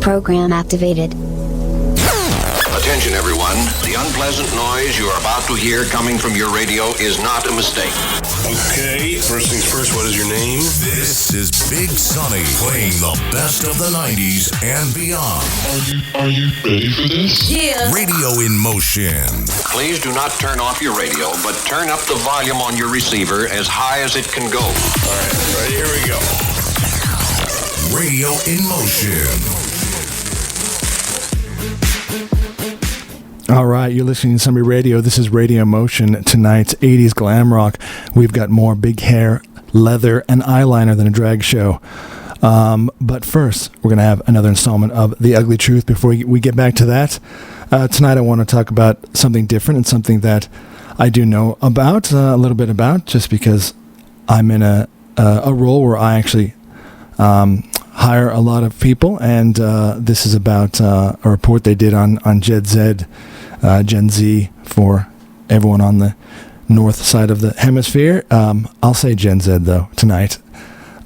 Program activated. Attention everyone, the unpleasant noise you are about to hear coming from your radio is not a mistake. Okay, first things first, what is your name? This is Big Sonny playing the best of the 90s and beyond. Are you ready for this? Yeah. Radio in motion. Please do not turn off your radio, but turn up the volume on your receiver as high as it can go. All right, here we go. Radio in motion. All right, you're listening to Sunbury Radio. This is Radio Motion. Tonight's 80s glam rock. We've got more big hair, leather, and eyeliner than a drag show. But first, we're going to have another installment of The Ugly Truth. Before we get back to that, tonight I want to talk about something different and something that I do know about, a little bit about, just because I'm in a role where I actually hire a lot of people, and this is about a report they did on Gen Z, for everyone on the north side of the hemisphere. I'll say Gen Z, though, tonight.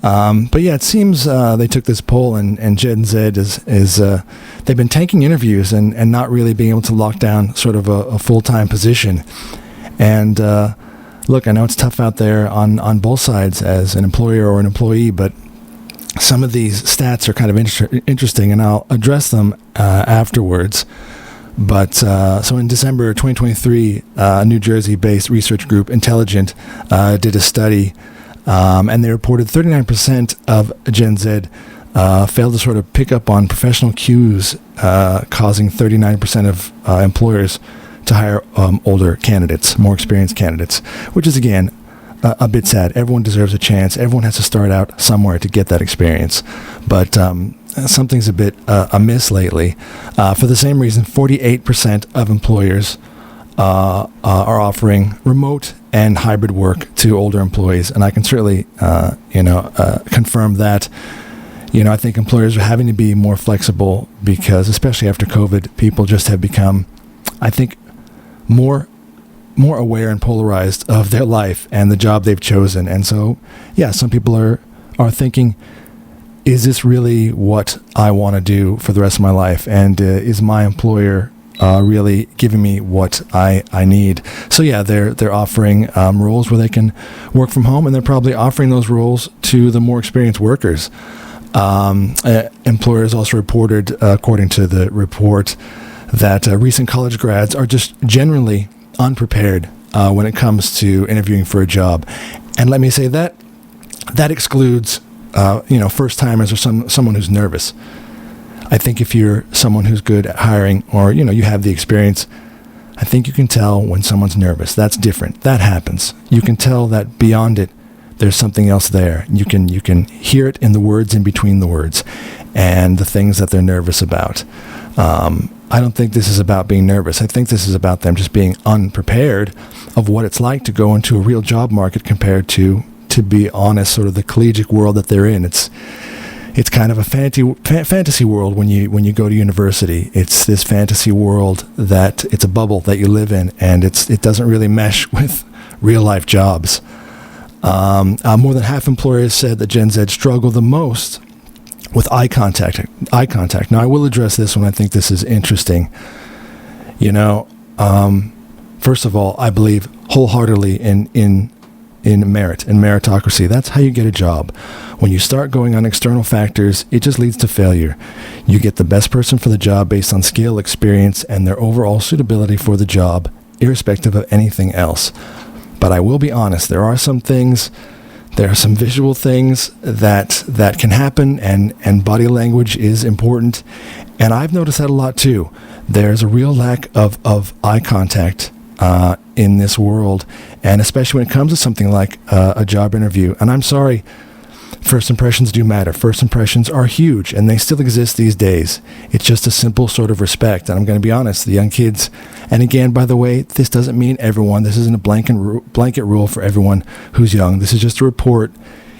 But yeah, it seems they took this poll, and Gen Z is they've been taking interviews and not really being able to lock down sort of a full-time position. And look, I know it's tough out there on both sides as an employer or an employee, but some of these stats are kind of interesting, and I'll address them afterwards. But so in December 2023, a New Jersey-based research group, Intelligent, did a study, and they reported 39% of Gen Z failed to sort of pick up on professional cues, causing 39% of employers to hire older candidates, more experienced candidates, which is, again, a bit sad. Everyone deserves a chance. Everyone has to start out somewhere to get that experience. But something's a bit amiss lately. For the same reason, 48% of employers are offering remote and hybrid work to older employees. And I can certainly, confirm that. I think employers are having to be more flexible because, especially after COVID, people just have become, I think, more aware and polarized of their life and the job they've chosen. And so, yeah, some people are thinking, is this really what I want to do for the rest of my life? And is my employer really giving me what I need? So yeah, they're offering roles where they can work from home, and they're probably offering those roles to the more experienced workers. Employers also reported, according to the report, that recent college grads are just generally unprepared when it comes to interviewing for a job. And let me say that excludes first-timers or someone who's nervous. I think if you're someone who's good at hiring, or you have the experience, I think you can tell when someone's nervous. That's different. That happens. You can tell that beyond it, there's something else there. You can hear it in the words in between the words and the things that they're nervous about. I don't think this is about being nervous. I think this is about them just being unprepared of what it's like to go into a real job market compared to be honest, sort of the collegiate world that they're in. It's kind of a fantasy world when you go to university. It's this fantasy world that it's a bubble that you live in, and it doesn't really mesh with real life jobs. More than half employers said that Gen Z struggle the most with eye contact. Now, I will address this one. I think this is interesting. First of all, I believe wholeheartedly in merit and meritocracy. That's how you get a job. When you start going on external factors, it just leads to failure. You get the best person for the job based on skill, experience, and their overall suitability for the job, irrespective of anything else. But I will be honest, there are some visual things that can happen, and body language is important. And I've noticed that a lot too. There's a real lack of eye contact in this world, and especially when it comes to something like a job interview. And I'm sorry, first impressions do matter. First impressions are huge, and they still exist these days. It's just a simple sort of respect. And I'm going to be honest, the young kids, and again, by the way, this doesn't mean everyone. This isn't a blanket rule for everyone who's young. This is just a report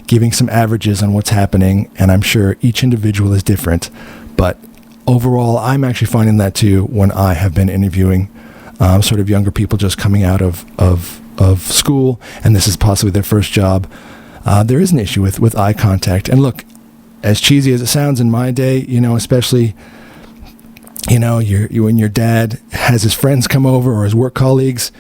giving some averages on what's happening, and I'm sure each individual is different. But overall, I'm actually finding that too when I have been interviewing sort of younger people just coming out of school, and this is possibly their first job. There is an issue with eye contact. And look, as cheesy as it sounds in my day, especially, when your dad has his friends come over or his work colleagues,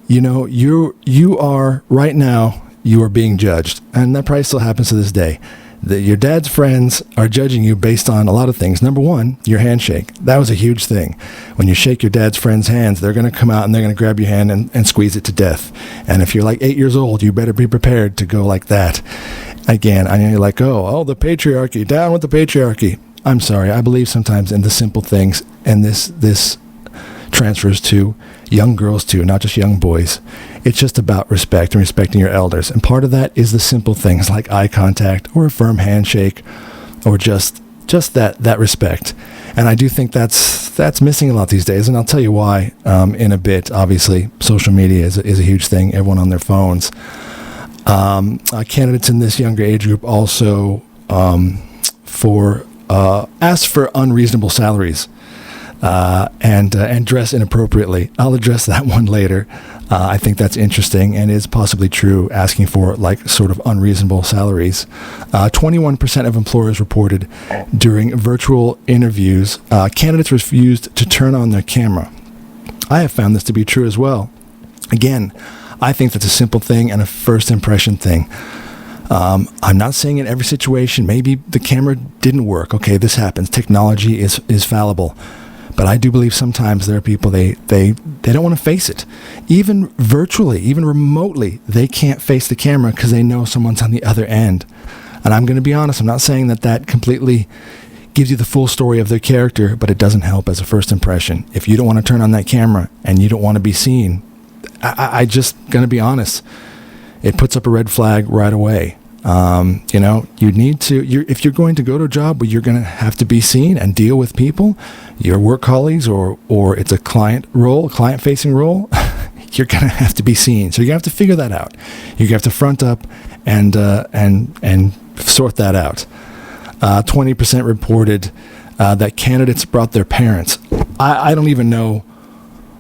you are right now, you are being judged. And that probably still happens to this day. Your dad's friends are judging you based on a lot of things. Number one, your handshake. That was a huge thing. When you shake your dad's friends' hands, they're going to come out and they're going to grab your hand and squeeze it to death. And if you're like 8 years old, you better be prepared to go like that. Again, I know you're like, oh, the patriarchy, down with the patriarchy. I'm sorry. I believe sometimes in the simple things, and this transfers to young girls too, not just young boys. It's just about respect and respecting your elders. And part of that is the simple things like eye contact or a firm handshake or just that respect. And I do think that's missing a lot these days. And I'll tell you why in a bit. Obviously, social media is a huge thing. Everyone on their phones. Candidates in this younger age group also ask for unreasonable salaries. And dress inappropriately. I'll address that one later. I think that's interesting and is possibly true, asking for sort of unreasonable salaries. 21% of employers reported during virtual interviews, candidates refused to turn on their camera. I have found this to be true as well. Again, I think that's a simple thing and a first impression thing. I'm not saying in every situation, maybe the camera didn't work. Okay, this happens. Technology is fallible. But I do believe sometimes there are people, they don't want to face it. Even virtually, even remotely, they can't face the camera because they know someone's on the other end. And I'm going to be honest, I'm not saying that completely gives you the full story of their character, but it doesn't help as a first impression. If you don't want to turn on that camera and you don't want to be seen, I just going to be honest, it puts up a red flag right away. You need to, if you're going to go to a job where you're going to have to be seen and deal with people, your work colleagues, or it's a client-facing role, you're going to have to be seen. So you're going to have to figure that out. You have to front up and sort that out. 20% reported that candidates brought their parents. I don't even know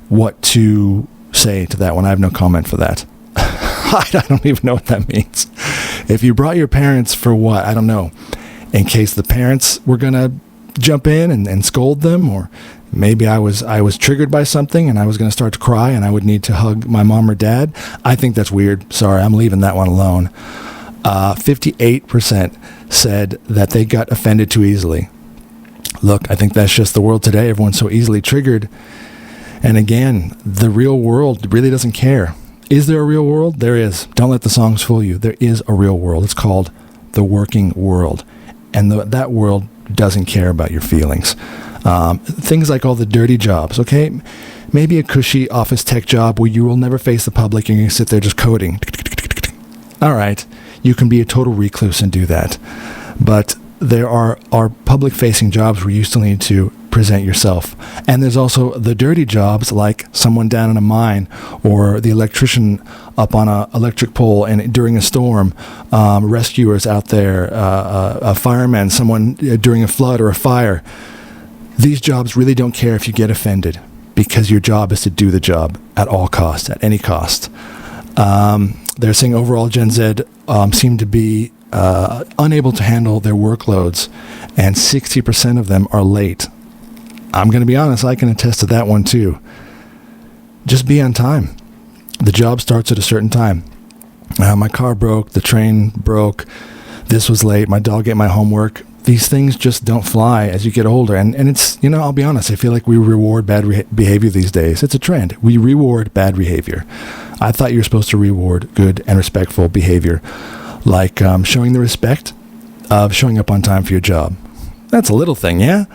what to say to that one. I have no comment for that. I don't even know what that means. If you brought your parents for what? I don't know. In case the parents were going to jump in and scold them, or maybe I was triggered by something and I was going to start to cry and I would need to hug my mom or dad. I think that's weird. Sorry, I'm leaving that one alone. 58% said that they got offended too easily. Look, I think that's just the world today. Everyone's so easily triggered. And again, the real world really doesn't care. Is there a real world? There is. Don't let the songs fool you. There is a real world. It's called the working world. And that world doesn't care about your feelings. Things like all the dirty jobs, okay? Maybe a cushy office tech job where you will never face the public and you can sit there just coding. All right. You can be a total recluse and do that. But there are public-facing jobs where you still need to present yourself. And there's also the dirty jobs like someone down in a mine or the electrician up on an electric pole and during a storm, rescuers out there, a fireman, someone during a flood or a fire. These jobs really don't care if you get offended because your job is to do the job at all costs, at any cost. They're saying overall Gen Z seem to be unable to handle their workloads, and 60% of them are late. I'm going to be honest, I can attest to that one too. Just be on time. The job starts at a certain time. My car broke, the train broke, this was late, my dog ate my homework. These things just don't fly as you get older. And it's, I'll be honest, I feel like we reward bad behavior these days. It's a trend. We reward bad behavior. I thought you were supposed to reward good and respectful behavior, like showing the respect of showing up on time for your job. That's a little thing, yeah?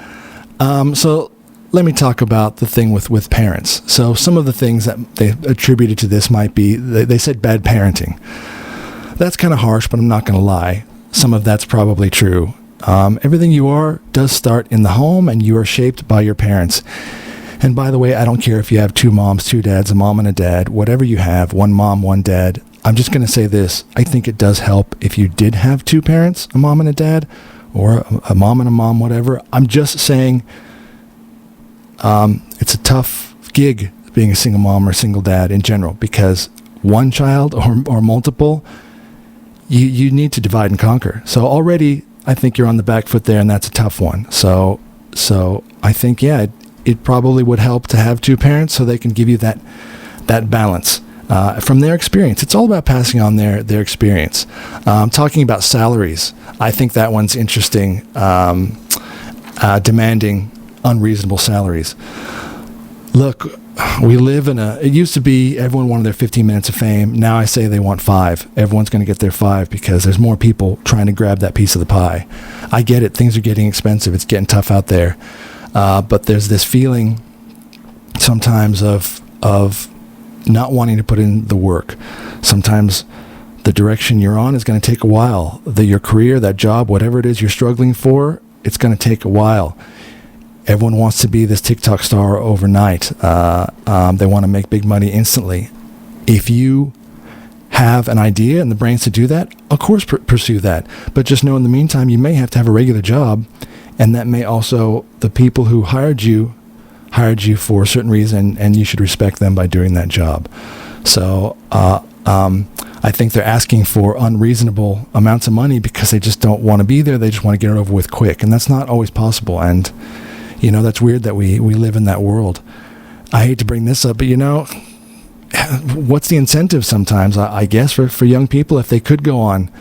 So let me talk about the thing with parents. So some of the things that they attributed to this might be, they said bad parenting. That's kind of harsh, but I'm not going to lie. Some of that's probably true. Everything you are does start in the home, and you are shaped by your parents. And by the way, I don't care if you have two moms, two dads, a mom and a dad, whatever you have, one mom, one dad. I'm just going to say this. I think it does help if you did have two parents, a mom and a dad, or a mom and a mom, whatever. I'm just saying it's a tough gig being a single mom or single dad in general, because one child or multiple, you need to divide and conquer. So already I think you're on the back foot there, and that's a tough one. So I think, yeah, it probably would help to have two parents so they can give you that balance from their experience. It's all about passing on their experience. Talking about salaries, I think that one's interesting. Demanding unreasonable salaries. Look, we live it used to be everyone wanted their 15 minutes of fame. Now I say they want 5. Everyone's going to get their 5 because there's more people trying to grab that piece of the pie. I get it. Things are getting expensive. It's getting tough out there. But there's this feeling sometimes of not wanting to put in the work. Sometimes the direction you're on is going to take a while. Your career, that job, whatever it is you're struggling for, it's going to take a while. Everyone wants to be this TikTok star overnight. They want to make big money instantly. If you have an idea and the brains to do that, of course pursue that. But just know in the meantime, you may have to have a regular job, and that may also, the people who hired you for a certain reason, and you should respect them by doing that job. So I think they're asking for unreasonable amounts of money because they just don't want to be there. They just want to get it over with quick, and that's not always possible. And that's weird that we live in that world. I hate to bring this up, but what's the incentive sometimes? I guess for young people, if they could go on,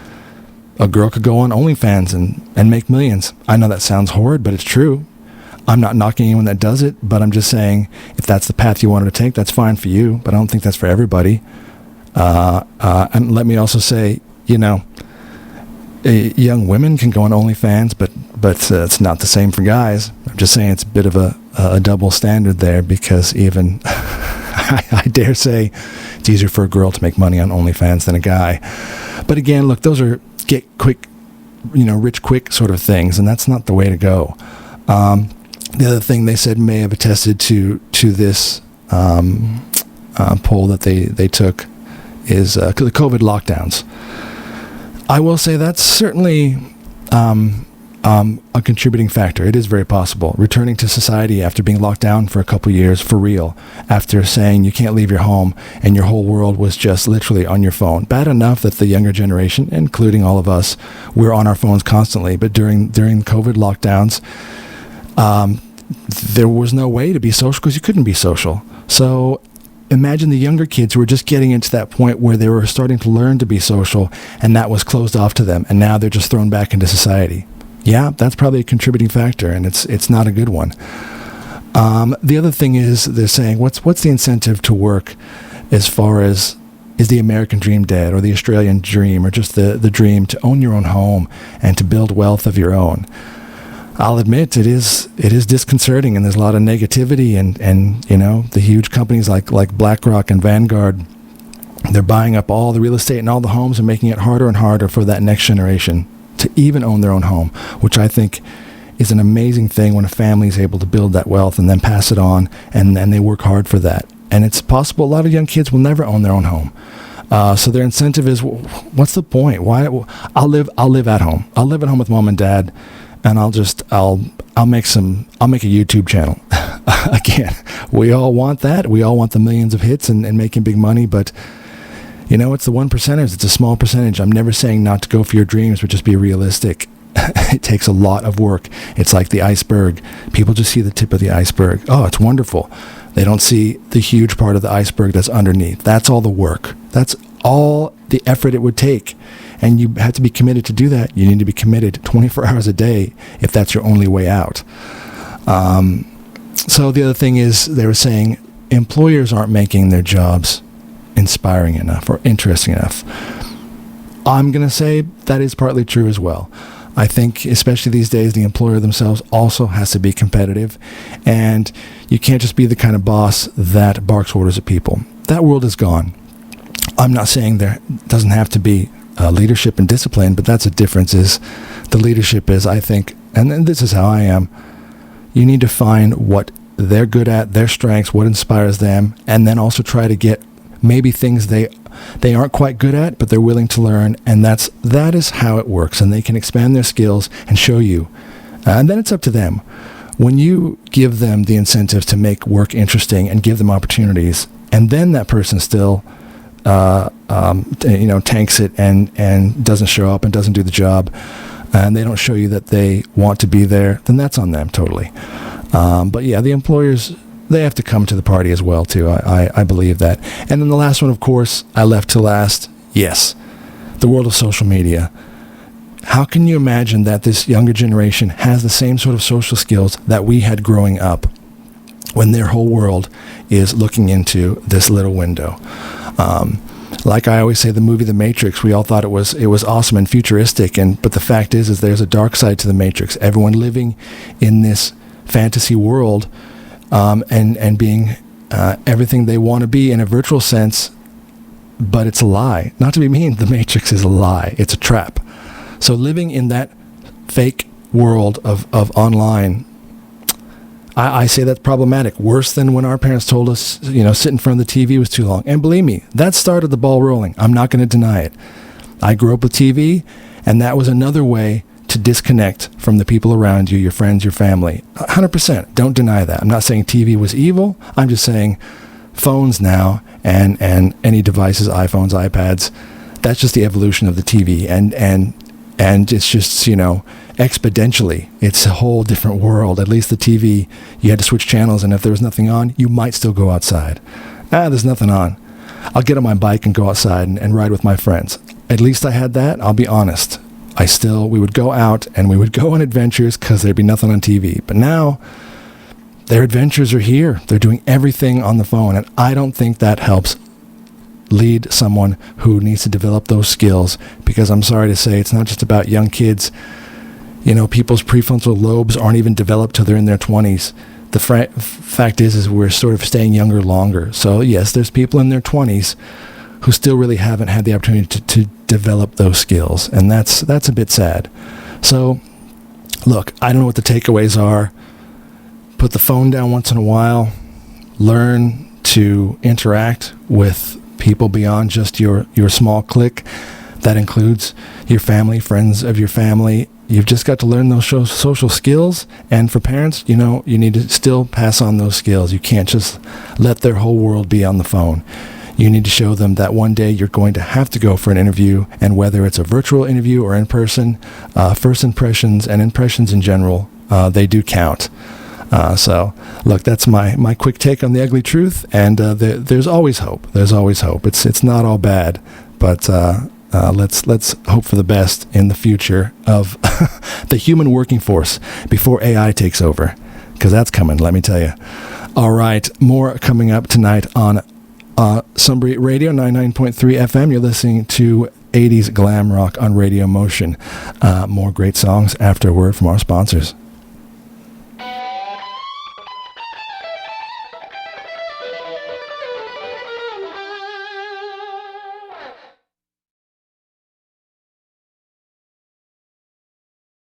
a girl could go on OnlyFans and make millions. I know that sounds horrid, but it's true. I'm not knocking anyone that does it, but I'm just saying if that's the path you wanted to take, that's fine for you, but I don't think that's for everybody. And let me also say, young women can go on OnlyFans, but it's not the same for guys. I'm just saying it's a bit of a double standard there because even I dare say it's easier for a girl to make money on OnlyFans than a guy. But again, look, those are get quick, rich quick sort of things, and that's not the way to go. The other thing they said may have attested to this poll that they took is the COVID lockdowns. I will say that's certainly a contributing factor. It is very possible. Returning to society after being locked down for a couple years, for real, after saying you can't leave your home and your whole world was just literally on your phone. Bad enough that the younger generation, including all of us, we're on our phones constantly. But during COVID lockdowns, there was no way to be social because you couldn't be social. So imagine the younger kids who were just getting into that point where they were starting to learn to be social, and that was closed off to them, and now they're just thrown back into society. Yeah, that's probably a contributing factor, and it's not a good one. The other thing is they're saying, what's the incentive to work as far as is the American dream dead, or the Australian dream, or just the dream to own your own home and to build wealth of your own? I'll admit it is disconcerting, and there's a lot of negativity, and the huge companies like BlackRock and Vanguard, they're buying up all the real estate and all the homes and making it harder and harder for that next generation to even own their own home, which I think is an amazing thing when a family is able to build that wealth and then pass it on, and they work hard for that. And it's possible a lot of young kids will never own their own home. So their incentive is, what's the point? Why? I'll live at home. I'll live at home with mom and dad, and I'll make a YouTube channel. Again, we all want that. We all want the millions of hits and making big money, but it's the 1%ers. It's a small percentage. I'm never saying not to go for your dreams, but just be realistic. It takes a lot of work. It's like the iceberg. People just see the tip of the iceberg. Oh, it's wonderful. They don't see the huge part of the iceberg that's underneath. That's all the work. That's all the effort it would take. And you have to be committed to do that. You need to be committed 24 hours a day if that's your only way out. So the other thing is they were saying employers aren't making their jobs inspiring enough or interesting enough. I'm going to say that is partly true as well. I think, especially these days, the employer themselves also has to be competitive, and you can't just be the kind of boss that barks orders at people. That world is gone. I'm not saying there doesn't have to be leadership and discipline, but that's a difference. Is the leadership is, I think, and this is how I am, you need to find what they're good at, their strengths, what inspires them, and then also try to get maybe things they aren't quite good at, but they're willing to learn, and that is how it works, and they can expand their skills and show you. And then it's up to them. When you give them the incentives to make work interesting and give them opportunities, and then that person still tanks it and doesn't show up and doesn't do the job, and they don't show you that they want to be there, then that's on them totally. But yeah, the employers, they have to come to the party as well too. I believe that. And then the last one, of course, I left to last. Yes, the world of social media. How can you imagine that this younger generation has the same sort of social skills that we had growing up, when their whole world is looking into this little window? Like I always say, the movie The Matrix, we all thought it was awesome and futuristic, but the fact is there's a dark side to the Matrix. Everyone living in this fantasy world, and being everything they want to be in a virtual sense, but it's a lie. Not to be mean, the Matrix is a lie. It's a trap. So living in that fake world of online, I say that's problematic. Worse than when our parents told us, sit in front of the TV was too long. And believe me, that started the ball rolling. I'm not going to deny it. I grew up with TV, and that was another way to disconnect from the people around you, your friends, your family. 100%. Don't deny that. I'm not saying TV was evil. I'm just saying phones now and any devices, iPhones, iPads, that's just the evolution of the TV. And it's just, exponentially, it's a whole different world. At least the TV, you had to switch channels, and if there was nothing on, you might still go outside. There's nothing on. I'll get on my bike and go outside and ride with my friends. At least I had that. I'll be honest. We would go out and we would go on adventures because there'd be nothing on TV. But now, their adventures are here. They're doing everything on the phone, and I don't think that helps lead someone who needs to develop those skills, because I'm sorry to say, it's not just about young kids. People's prefrontal lobes aren't even developed till they're in their 20s. The fact is we're sort of staying younger longer. So yes, there's people in their 20s who still really haven't had the opportunity to develop those skills, and that's a bit sad. So look, I don't know what the takeaways are. Put the phone down once in a while. Learn to interact with people beyond just your small clique. That includes your family, friends of your family. You've just got to learn those social skills. And for parents, you need to still pass on those skills. You can't just let their whole world be on the phone. You need to show them that one day you're going to have to go for an interview, and whether it's a virtual interview or in person, first impressions and impressions in general, they do count. So, look, that's my quick take on the ugly truth, and there's always hope. There's always hope. It's not all bad, but let's hope for the best in the future of the human working force before AI takes over, because that's coming, let me tell you. All right, more coming up tonight on Sunbury Radio, 99.3 FM. You're listening to 80s glam rock on Radio Motion. More great songs after a word from our sponsors.